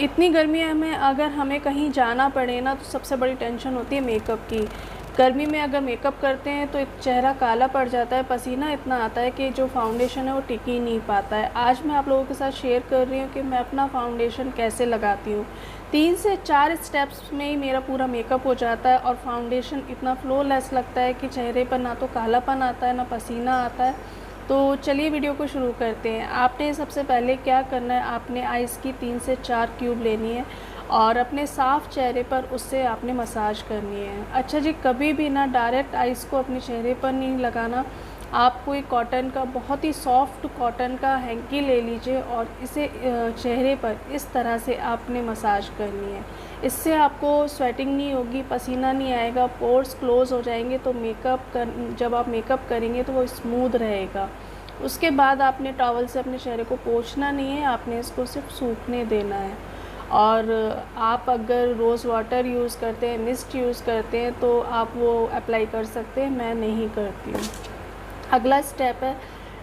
इतनी गर्मियों में अगर हमें कहीं जाना पड़े ना, तो सबसे बड़ी टेंशन होती है मेकअप की। गर्मी में अगर मेकअप करते हैं तो चेहरा काला पड़ जाता है, पसीना इतना आता है कि जो फाउंडेशन है वो टिक ही नहीं पाता है। आज मैं आप लोगों के साथ शेयर कर रही हूँ कि मैं अपना फाउंडेशन कैसे लगाती हूँ। 3 से 4 स्टेप्स में ही मेरा पूरा मेकअप हो जाता है और फाउंडेशन इतना फ्लोलेस लगता है कि चेहरे पर ना तो कालापन आता है, ना पसीना आता है। तो चलिए वीडियो को शुरू करते हैं। आपने सबसे पहले क्या करना है, आपने आइस की 3 से 4 क्यूब लेनी है और अपने साफ़ चेहरे पर उससे आपने मसाज करनी है। अच्छा जी, कभी भी ना डायरेक्ट आइस को अपने चेहरे पर नहीं लगाना। आप कोई कॉटन का, बहुत ही सॉफ्ट कॉटन का हैंकी ले लीजिए और इसे चेहरे पर इस तरह से आपने मसाज करनी है। इससे आपको स्वेटिंग नहीं होगी, पसीना नहीं आएगा, पोर्स क्लोज़ हो जाएंगे, तो जब आप मेकअप करेंगे तो वो स्मूथ रहेगा। उसके बाद आपने टॉवल से अपने चेहरे को पोंछना नहीं है, आपने इसको सिर्फ सूखने देना है। और आप अगर रोज़ वाटर यूज़ करते हैं, मिस्ट यूज़ करते हैं, तो आप वो अप्लाई कर सकते हैं, मैं नहीं करती हूँ। अगला स्टेप है,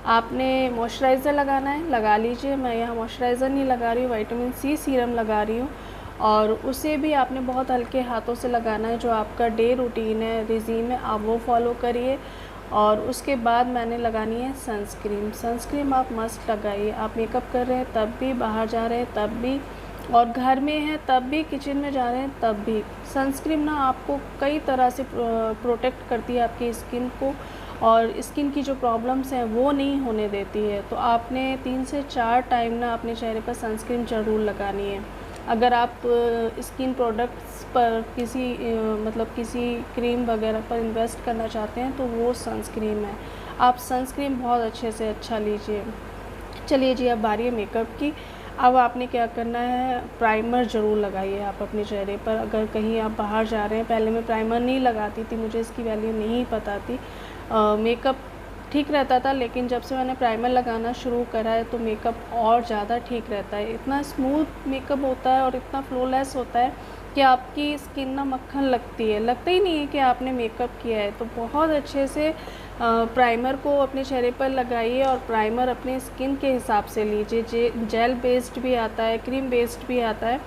आपने मॉइस्चराइज़र लगाना है, लगा लीजिए। मैं यहाँ मॉइस्चराइज़र नहीं लगा रही हूँ, विटामिन सी सीरम लगा रही हूँ। और उसे भी आपने बहुत हल्के हाथों से लगाना है। जो आपका डे रूटीन है, रिजीम है, आप वो फॉलो करिए। और उसके बाद मैंने लगानी है सनस्क्रीन। सनस्क्रीन आप मस्ट लगाइए। आप मेकअप कर रहे हैं तब भी, बाहर जा रहे हैं तब भी, और घर में हैं तब भी, किचन में जा रहे हैं तब भी। सनस्क्रीन ना आपको कई तरह से प्रोटेक्ट करती है आपकी स्किन को, और स्किन की जो प्रॉब्लम्स हैं वो नहीं होने देती है। तो आपने 3 से 4 टाइम ना अपने चेहरे पर सनस्क्रीन ज़रूर लगानी है। अगर आप स्किन प्रोडक्ट्स पर किसी क्रीम वगैरह पर इन्वेस्ट करना चाहते हैं तो वो सनस्क्रीन है। आप सनस्क्रीन बहुत अच्छे से अच्छा लीजिए। चलिए जी, अब बारी है मेकअप की। अब आपने क्या करना है, प्राइमर ज़रूर लगाइए आप अपने चेहरे पर। अगर कहीं आप बाहर जा रहे हैं, पहले मैं प्राइमर नहीं लगाती थी, मुझे इसकी वैल्यू नहीं पता थी। मेकअप ठीक रहता था, लेकिन जब से मैंने प्राइमर लगाना शुरू करा है तो मेकअप और ज़्यादा ठीक रहता है। इतना स्मूथ मेकअप होता है और इतना फ्लोलेस होता है कि आपकी स्किन ना मक्खन लगती है, लगता ही नहीं है कि आपने मेकअप किया है। तो बहुत अच्छे से प्राइमर को अपने चेहरे पर लगाइए, और प्राइमर अपने स्किन के हिसाब से लीजिए। जेल बेस्ड भी आता है, क्रीम बेस्ड भी आता है,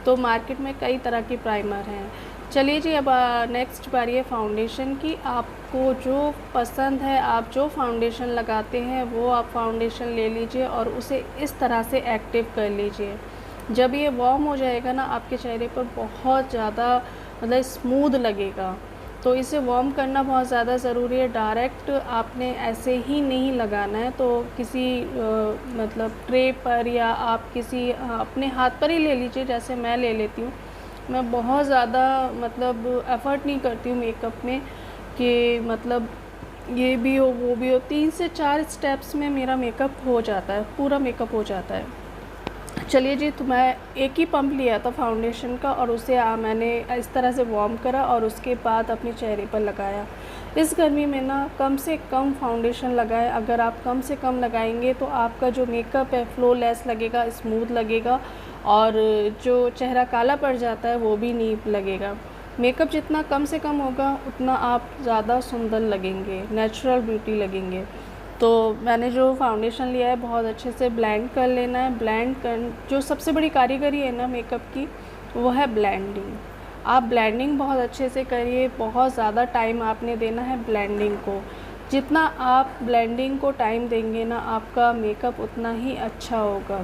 तो मार्केट में कई तरह के प्राइमर हैं। चलिए जी, अब नेक्स्ट बारी है फाउंडेशन की। आपको जो पसंद है, आप जो फाउंडेशन लगाते हैं वो आप फाउंडेशन ले लीजिए और उसे इस तरह से एक्टिव कर लीजिए। जब ये वार्म हो जाएगा ना, आपके चेहरे पर बहुत ज़्यादा स्मूथ लगेगा। तो इसे वार्म करना बहुत ज़्यादा ज़रूरी है। डायरेक्ट आपने ऐसे ही नहीं लगाना है। तो किसी ट्रे पर, या आप किसी अपने हाथ पर ही ले लीजिए, जैसे मैं ले लेती हूँ। मैं बहुत ज़्यादा एफ़र्ट नहीं करती हूँ मेकअप में कि ये भी हो वो भी हो। 3 से 4 स्टेप्स में मेरा मेकअप हो जाता है, पूरा मेकअप हो जाता है। चलिए जी, तो मैं एक ही पंप लिया था फाउंडेशन का, और उसे मैंने इस तरह से वार्म करा और उसके बाद अपने चेहरे पर लगाया। इस गर्मी में ना कम से कम फाउंडेशन लगाएं। अगर आप कम से कम लगाएंगे तो आपका जो मेकअप है फ्लोलेस लगेगा, स्मूथ लगेगा, और जो चेहरा काला पड़ जाता है वो भी नहीं लगेगा। मेकअप जितना कम से कम होगा उतना आप ज़्यादा सुंदर लगेंगे, नेचुरल ब्यूटी लगेंगे। तो मैंने जो फाउंडेशन लिया है, बहुत अच्छे से ब्लेंड कर लेना है। जो सबसे बड़ी कारीगरी है ना मेकअप की, वो है ब्लेंडिंग। आप ब्लेंडिंग बहुत अच्छे से करिए, बहुत ज़्यादा टाइम आपने देना है ब्लेंडिंग को। जितना आप ब्लेंडिंग को टाइम देंगे ना, आपका मेकअप उतना ही अच्छा होगा।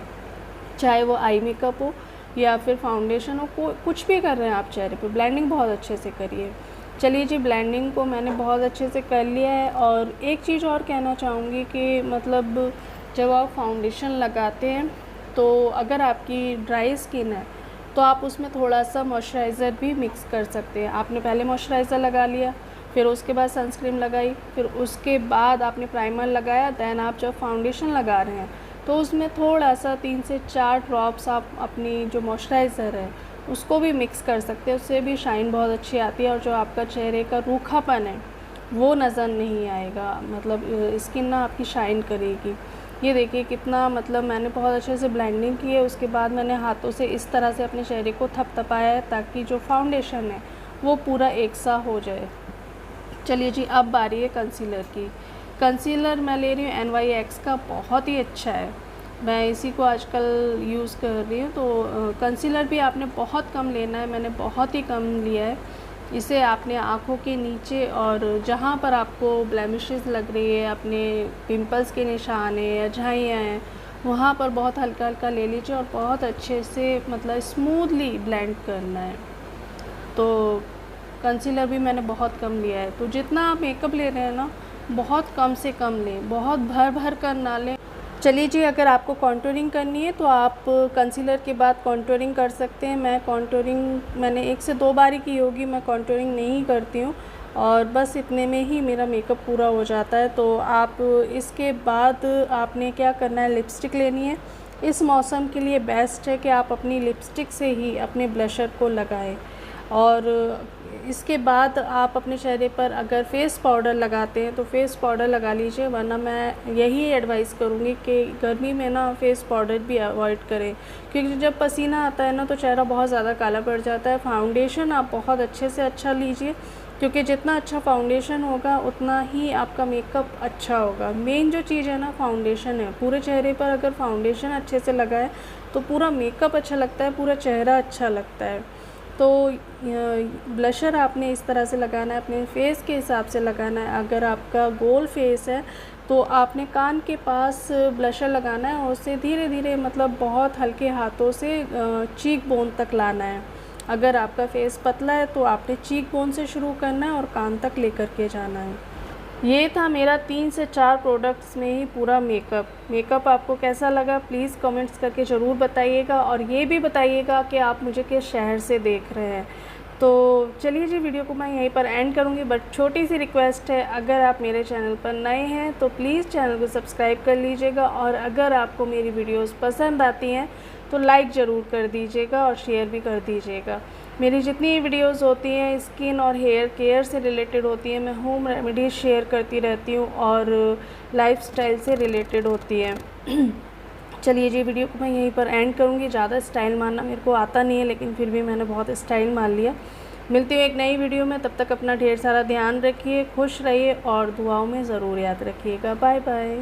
चाहे वो आई मेकअप हो या फिर फाउंडेशन हो, कुछ भी कर रहे हैं आप चेहरे पे, ब्लेंडिंग बहुत अच्छे से करिए। चलिए जी, ब्लेंडिंग को मैंने बहुत अच्छे से कर लिया है। और एक चीज़ और कहना चाहूँगी कि जब आप फाउंडेशन लगाते हैं, तो अगर आपकी ड्राई स्किन है तो आप उसमें थोड़ा सा मॉइस्चराइज़र भी मिक्स कर सकते हैं। आपने पहले मॉइस्चराइज़र लगा लिया, फिर उसके बाद सनस्क्रीन लगाई, फिर उसके बाद आपने प्राइमर लगाया, दैन आप जब फाउंडेशन लगा रहे हैं तो उसमें थोड़ा सा 3 से 4 ड्रॉप्स आप अपनी जो मॉइस्चराइज़र है उसको भी मिक्स कर सकते हैं। उससे भी शाइन बहुत अच्छी आती है, और जो आपका चेहरे का रूखापन है वो नज़र नहीं आएगा। स्किन ना आपकी शाइन करेगी। ये देखिए कितना मैंने बहुत अच्छे से ब्लेंडिंग की है। उसके बाद मैंने हाथों से इस तरह से अपने चेहरे को थपथपाया है, ताकि जो फाउंडेशन है वो पूरा एक सा हो जाए। चलिए जी, अब बारी है कंसीलर की। कंसीलर मैं ले रही हूँ NYX का, बहुत ही अच्छा है। मैं इसी को आजकल यूज़ कर रही हूँ। तो कंसीलर भी आपने बहुत कम लेना है, मैंने बहुत ही कम लिया है। इसे आपने आँखों के नीचे और जहाँ पर आपको ब्लेमिशेस लग रही है, अपने पिंपल्स के निशान है या झाइयाँ हैं, वहाँ पर बहुत हल्का हल्का ले लीजिए और बहुत अच्छे से मतलब स्मूथली ब्लेंड करना है। तो कंसीलर भी मैंने बहुत कम लिया है। तो जितना आप मेकअप ले रहे हैं ना, बहुत कम से कम लें, बहुत भर भर कर ना लें। चलिए जी, अगर आपको कॉन्टूरिंग करनी है तो आप कंसीलर के बाद कॉन्टूरिंग कर सकते हैं। मैं कॉन्टूरिंग मैंने 1 से 2 बार ही की होगी, मैं कॉन्टूरिंग नहीं करती हूँ और बस इतने में ही मेरा मेकअप पूरा हो जाता है। तो आप इसके बाद आपने क्या करना है, लिपस्टिक लेनी है। इस मौसम के लिए बेस्ट है कि आप अपनी लिपस्टिक से ही अपने ब्लशर को लगाएं और इसके बाद आप अपने चेहरे पर अगर फेस पाउडर लगाते हैं तो फेस पाउडर लगा लीजिए, वरना मैं यही एडवाइस करूँगी कि गर्मी में ना फेस पाउडर भी अवॉइड करें, क्योंकि जब पसीना आता है ना तो चेहरा बहुत ज़्यादा काला पड़ जाता है। फाउंडेशन आप बहुत अच्छे से अच्छा लीजिए, क्योंकि जितना अच्छा फाउंडेशन होगा उतना ही आपका मेकअप अच्छा होगा। मेन जो चीज़ है ना, फाउंडेशन है। पूरे चेहरे पर अगर फाउंडेशन अच्छे से लगाए तो पूरा मेकअप अच्छा लगता है, पूरा चेहरा अच्छा लगता है। तो ब्लशर आपने इस तरह से लगाना है, अपने फेस के हिसाब से लगाना है। अगर आपका गोल फेस है तो आपने कान के पास ब्लशर लगाना है और उसे धीरे धीरे मतलब बहुत हल्के हाथों से चीक बोन तक लाना है। अगर आपका फेस पतला है तो आपने चीक बोन से शुरू करना है और कान तक लेकर के जाना है। ये था मेरा 3 से 4 प्रोडक्ट्स में ही पूरा मेकअप आपको कैसा लगा प्लीज़ कमेंट्स करके ज़रूर बताइएगा और ये भी बताइएगा कि आप मुझे किस शहर से देख रहे हैं। तो चलिए जी, वीडियो को मैं यहीं पर एंड करूँगी, बट छोटी सी रिक्वेस्ट है, अगर आप मेरे चैनल पर नए हैं तो प्लीज़ चैनल को सब्सक्राइब कर लीजिएगा और अगर आपको मेरी वीडियोस पसंद आती हैं तो लाइक ज़रूर कर दीजिएगा और शेयर भी कर दीजिएगा। मेरी जितनी वीडियोस होती हैं स्किन और हेयर केयर से रिलेटेड होती हैं, मैं होम रेमेडीज़ शेयर करती रहती हूँ और लाइफस्टाइल से रिलेटेड होती है। चलिए जी, वीडियो को मैं यहीं पर एंड करूँगी। ज़्यादा स्टाइल मारना मेरे को आता नहीं है, लेकिन फिर भी मैंने बहुत स्टाइल मार लिया। मिलती हूँ एक नई वीडियो में, तब तक अपना ढेर सारा ध्यान रखिए, खुश रहिए और दुआओं में ज़रूर याद रखिएगा। Bye bye.